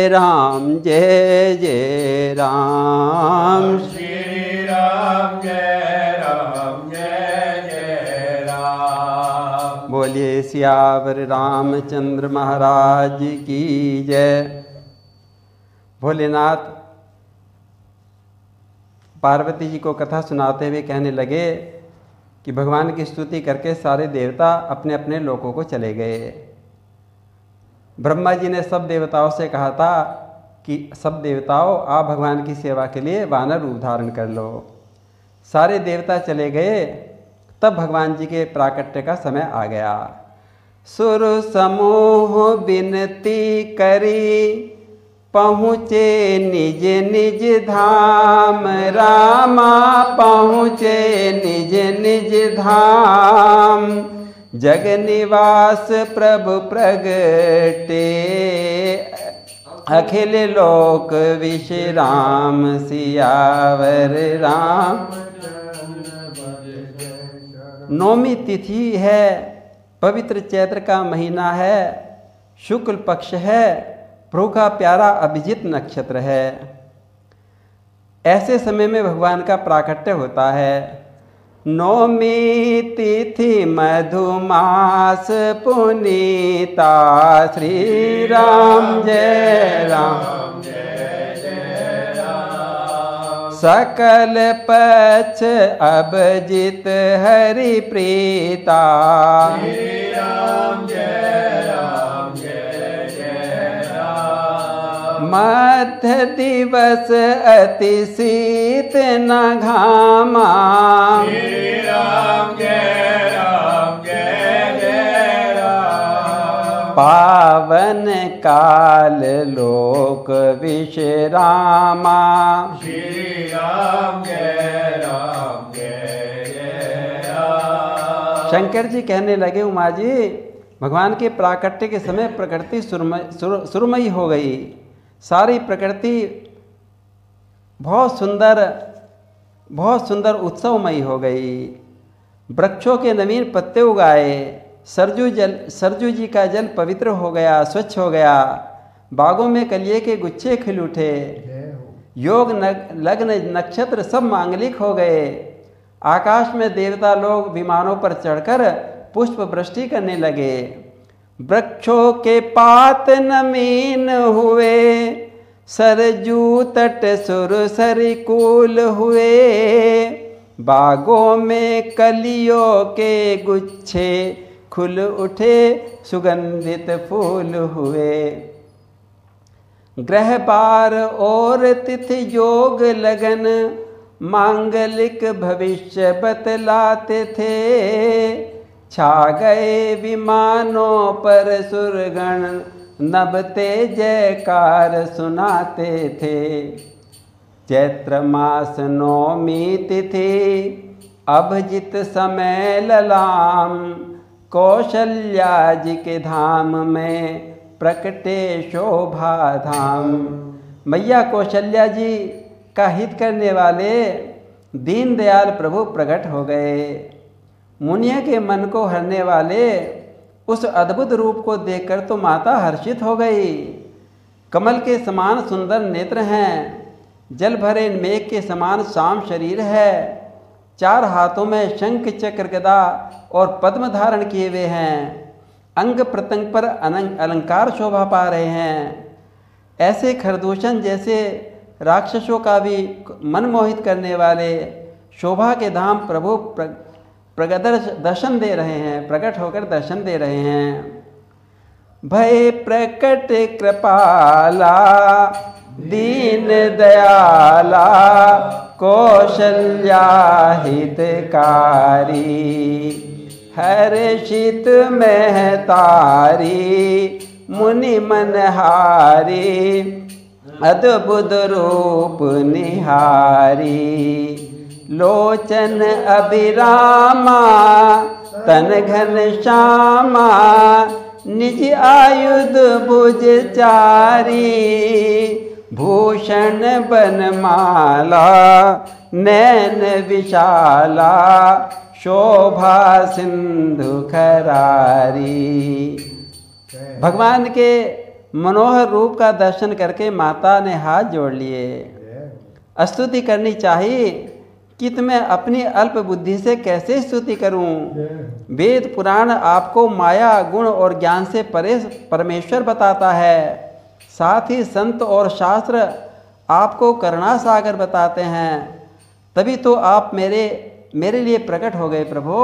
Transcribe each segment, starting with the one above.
राम जय जय राम। श्री राम जय राम जय जय राम। बोलिए सियावर रामचंद्र महाराज की जय। भोलेनाथ पार्वती जी को कथा सुनाते हुए कहने लगे कि भगवान की स्तुति करके सारे देवता अपने अपने लोकों को चले गए। ब्रह्मा जी ने सब देवताओं से कहा था कि सब देवताओं आप भगवान की सेवा के लिए वानर रूप धारण कर लो। सारे देवता चले गए, तब भगवान जी के प्राकट्य का समय आ गया। सुर समूह विनती करी पहुँचे निज निज धाम। रामा पहुँचे निज निज धाम। जग निवास प्रभु प्रगटे अखिल लोक विश्राम। सियावर राम। नौमी तिथि है, पवित्र चैत्र का महीना है, शुक्ल पक्ष है, प्रभु का प्यारा अभिजीत नक्षत्र है। ऐसे समय में भगवान का प्राकट्य होता है। नौमी तिथि मधुमास पुनीता। श्री राम जय राम जय जय राम। सकल पक्ष अभिजीत हरि प्रीता। श्री राम जय राम जय जय राम। मध्य दिवस अति शीत न घामा। श्री राम जय राम जय जय राम। पावन काल लोक विश्रामा। श्री राम जय राम जय जय राम। शंकर जी कहने लगे उमा जी, भगवान के प्राकट्य के समय प्रकृति सुरमयी हो गई। सारी प्रकृति बहुत सुंदर उत्सवमयी हो गई। वृक्षों के नवीन पत्ते उगाए। सरजू जी का जल पवित्र हो गया, स्वच्छ हो गया। बागों में कलिये के गुच्छे खिल उठे। योग लग्न नक्षत्र सब मांगलिक हो गए। आकाश में देवता लोग विमानों पर चढ़कर पुष्प वृष्टि करने लगे। वृक्षों के पात नवीन हुए। सरजू तट सुर सरिकुल हुए। बागों में कलियों के गुच्छे खुल उठे। सुगंधित फूल हुए। ग्रह बार और तिथि योग लगन मांगलिक भविष्य बतलाते थे। छा गए विमानों पर सुरगण नभते जयकार सुनाते थे। चैत्र मास नौमी तिथि अभिजीत समय ललाम। कौशल्या जी के धाम में प्रकटे शोभा धाम। मैया कौशल्या जी का हित करने वाले दीनदयाल प्रभु प्रकट हो गए। मुनिया के मन को हरने वाले उस अद्भुत रूप को देखकर तो माता हर्षित हो गई। कमल के समान सुंदर नेत्र हैं। जल भरे मेघ के समान श्याम शरीर है। 4 हाथों में शंख चक्र गदा और पद्म धारण किए हुए हैं। अंग प्रत्यंग पर अलंकार शोभा पा रहे हैं। ऐसे खरदूषण जैसे राक्षसों का भी मन मोहित करने वाले शोभा के धाम प्रभु दर्शन दे रहे हैं, प्रकट होकर दर्शन दे रहे हैं। भय प्रकट कृपाला दीन दयाला कौशल्या हितकारी। हर्षित महतारी मुनि मनहारी अद्भुत रूप निहारी। लोचन अभिरामा तन घन श्यामा निज आयुध भुज चारी। भूषण बनमाला नैन विशाला शोभा सिंधु खरारी। भगवान के मनोहर रूप का दर्शन करके माता ने हाथ जोड़ लिए। स्तुति करनी चाहिए कि तुम्हें अपनी अल्प बुद्धि से कैसे स्तुति करूं। वेद पुराण आपको माया गुण और ज्ञान से परे परमेश्वर बताता है। साथ ही संत और शास्त्र आपको करुणा सागर बताते हैं। तभी तो आप मेरे लिए प्रकट हो गए प्रभु।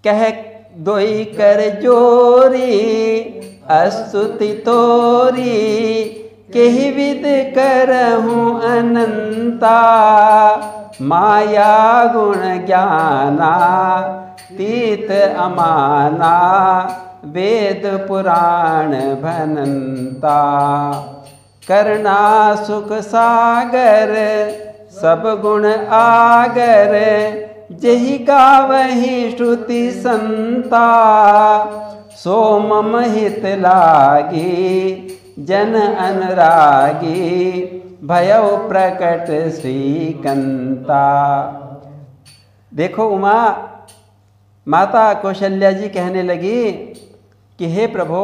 कह दोई कर जोरी स्तुति तोरी केहि विद करहूँ अनंता। माया गुण ज्ञाना तीत अमाना वेद पुराण भनंता। करना सुख सागर सब गुण आगर जहि गावहि श्रुति संता। सो मम हित लागी जन अनुरागी भयउ प्रकट श्रीकंता। देखो उमा माता कौशल्या जी कहने लगी कि हे प्रभु,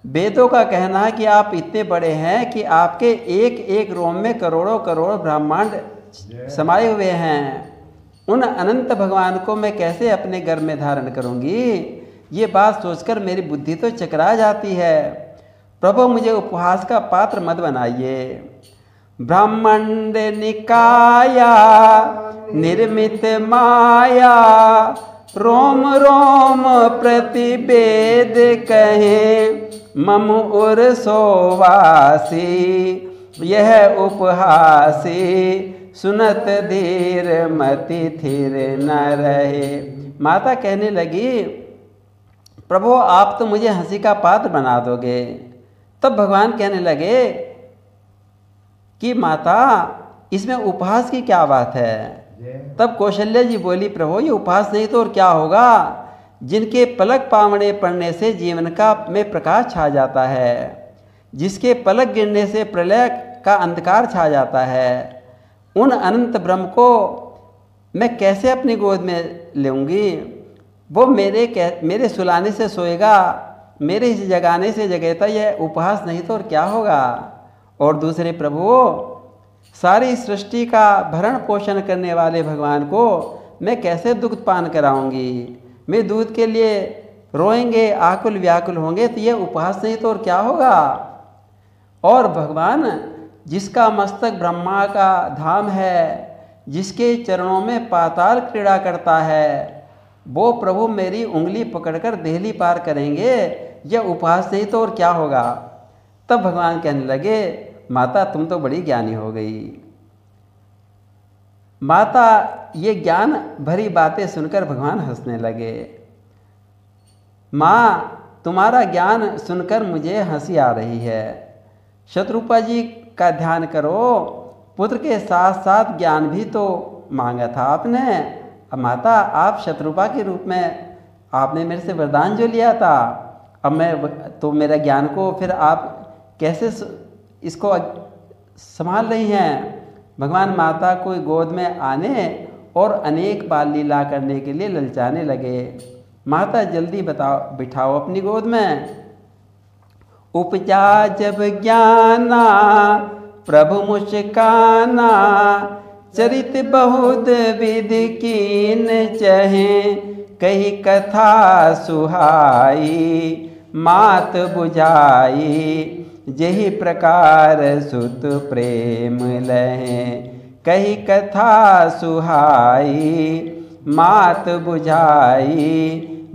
वेदों का कहना है कि आप इतने बड़े हैं कि आपके एक एक रोम में करोड़ों करोड़ ब्रह्मांड समाये हुए हैं। उन अनंत भगवान को मैं कैसे अपने गर्भ में धारण करूंगी। ये बात सोचकर मेरी बुद्धि तो चकरा जाती है। प्रभु मुझे उपहास का पात्र मत बनाइए। ब्रह्मांड निकाया निर्मित माया रोम रोम प्रतिवेद कहे मम उर सोवासी यह उपहासी सुनत धीर मति थिर न रहे। माता कहने लगी प्रभु आप तो मुझे हंसी का पात्र बना दोगे। तब भगवान कहने लगे कि माता इसमें उपहास की क्या बात है। तब कौशल्या जी बोली प्रभु ये उपहास नहीं तो और क्या होगा। जिनके पलक पावने पड़ने से जीवन का में प्रकाश छा जाता है, जिसके पलक गिरने से प्रलय का अंधकार छा जाता है, उन अनंत ब्रह्म को मैं कैसे अपनी गोद में लूँगी। वो मेरे सुलाने से सोएगा, मेरे इस जगाने से जगेता। यह उपहास नहीं तो और क्या होगा। और दूसरे प्रभु सारी सृष्टि का भरण पोषण करने वाले भगवान को मैं कैसे दुग्ध पान कराऊंगी। मैं दूध के लिए रोएंगे आकुल व्याकुल होंगे तो यह उपहास नहीं तो और क्या होगा। और भगवान जिसका मस्तक ब्रह्मा का धाम है, जिसके चरणों में पाताल क्रीड़ा करता है, वो प्रभु मेरी उंगली पकड़कर देहली पार करेंगे। यह उपहास नहीं तो और क्या होगा। तब भगवान कहने लगे माता तुम तो बड़ी ज्ञानी हो गई। माता ये ज्ञान भरी बातें सुनकर भगवान हंसने लगे। माँ तुम्हारा ज्ञान सुनकर मुझे हंसी आ रही है। शत्रुपा जी का ध्यान करो, पुत्र के साथ साथ ज्ञान भी तो मांगा था आपने। अब माता आप शत्रुपा के रूप में आपने मेरे से वरदान जो लिया था, अब मैं तो मेरा ज्ञान को फिर आप कैसे इसको संभाल रही हैं। भगवान माता को गोद में आने और अनेक बाल लीला करने के लिए ललचाने लगे। माता जल्दी बिठाओ अपनी गोद में। उपजा जब ज्ञाना प्रभु मुस्काना चरित बहुत विधि कीन चहे कही कथा सुहाई मात बुझाई जही प्रकार सुत प्रेम लहे कही कथा सुहाई मात बुझाई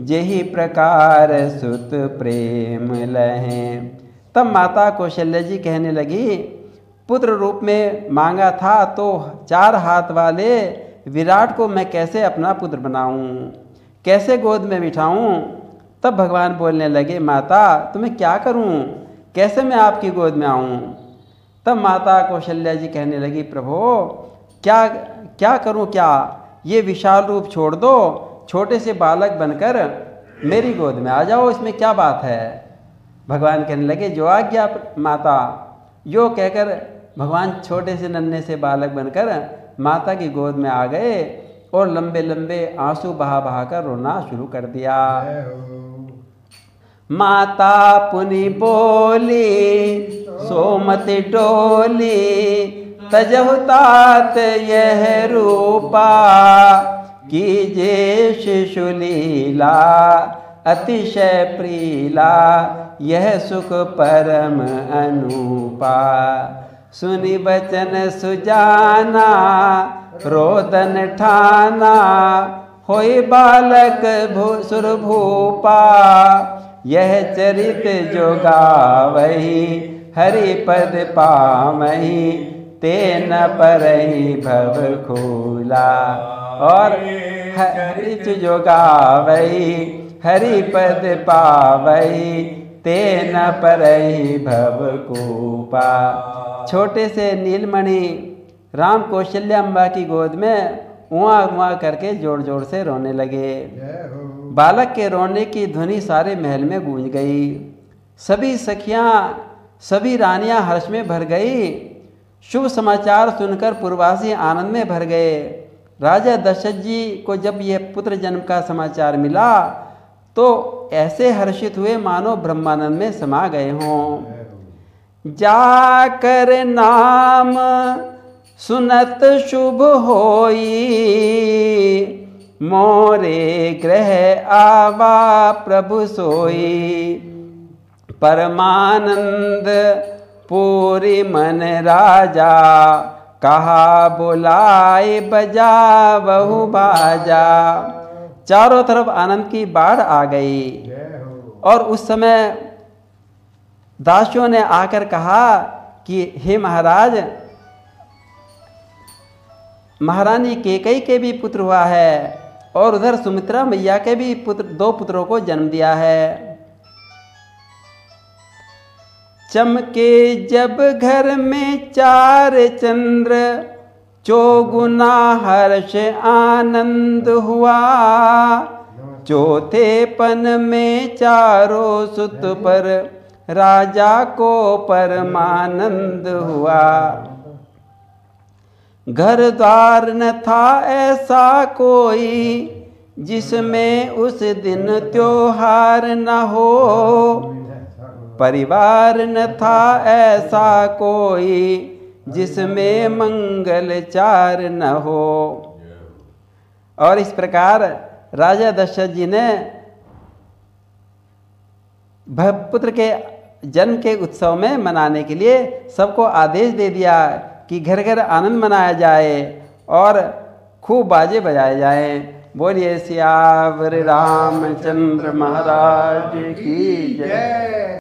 जही प्रकार सुत प्रेम लहे। तब माता कौशल्या जी कहने लगी पुत्र रूप में मांगा था तो 4 हाथ वाले विराट को मैं कैसे अपना पुत्र बनाऊं, कैसे गोद में बिठाऊं। तब भगवान बोलने लगे माता तुम्हें क्या करूं, कैसे मैं आपकी गोद में आऊं। तब माता कौशल्या जी कहने लगी प्रभु क्या करूं, क्या ये विशाल रूप छोड़ दो, छोटे से बालक बनकर मेरी गोद में आ जाओ, इसमें क्या बात है। भगवान कहने लगे जो आज्ञा माता। यो कहकर भगवान छोटे से नन्हे से बालक बनकर माता की गोद में आ गए और लंबे लंबे आंसू बहा बहा कर रोना शुरू कर दिया। माता पुनि बोली सोमति डोली, तजहु तात यह रूपा, कीजे शिशु लीला अतिशय प्रीला, यह सुख परम अनूपा। सुनि बचन सुजाना रोदन ठाना, होई बालक सुरभूपा, यह चरित जो गावही, हरि पद पावही, ते न परहि भव खूला। और हरि जो गावही, हरि पद पावही, ते न परहि भव कूपा। छोटे से नीलमणि राम कौशल्याम्बा की गोद में उआ उआ करके जोर जोर से रोने लगे। बालक के रोने की ध्वनि सारे महल में गूंज गई। सभी सखियां, सभी रानियां हर्ष में भर गई। शुभ समाचार सुनकर पुरवासी आनंद में भर गए। राजा दशरथ जी को जब यह पुत्र जन्म का समाचार मिला तो ऐसे हर्षित हुए मानो ब्रह्मानंद में समा गए हों। जाकर नाम सुनत शुभ होई, मोरे ग्रह आवा प्रभु सोई, परमानंद पूरी मन राजा, कहा बुलाए बजा बहु बाजा। चारों तरफ आनंद की बाढ़ आ गई। और उस समय दासियों ने आकर कहा कि हे महाराज, महारानी केकई के भी पुत्र हुआ है और उधर सुमित्रा मैया के भी पुत्र, 2 पुत्रों को जन्म दिया है। चमके जब घर में 4 चंद्र, चौगुना हर्ष आनंद हुआ, चौथे पन में 4 सुत पर, राजा को परमानंद हुआ। घर द्वार न था ऐसा कोई, जिसमें उस दिन त्योहार न हो, परिवार न था ऐसा कोई, जिसमें मंगलचार न हो। और इस प्रकार राजा दशरथ जी ने पुत्र के जन्म के उत्सव में मनाने के लिए सबको आदेश दे दिया कि घर घर आनंद मनाया जाए और खूब बाजे बजाए जाएं। बोलिए सियावर रामचंद्र महाराज की जय।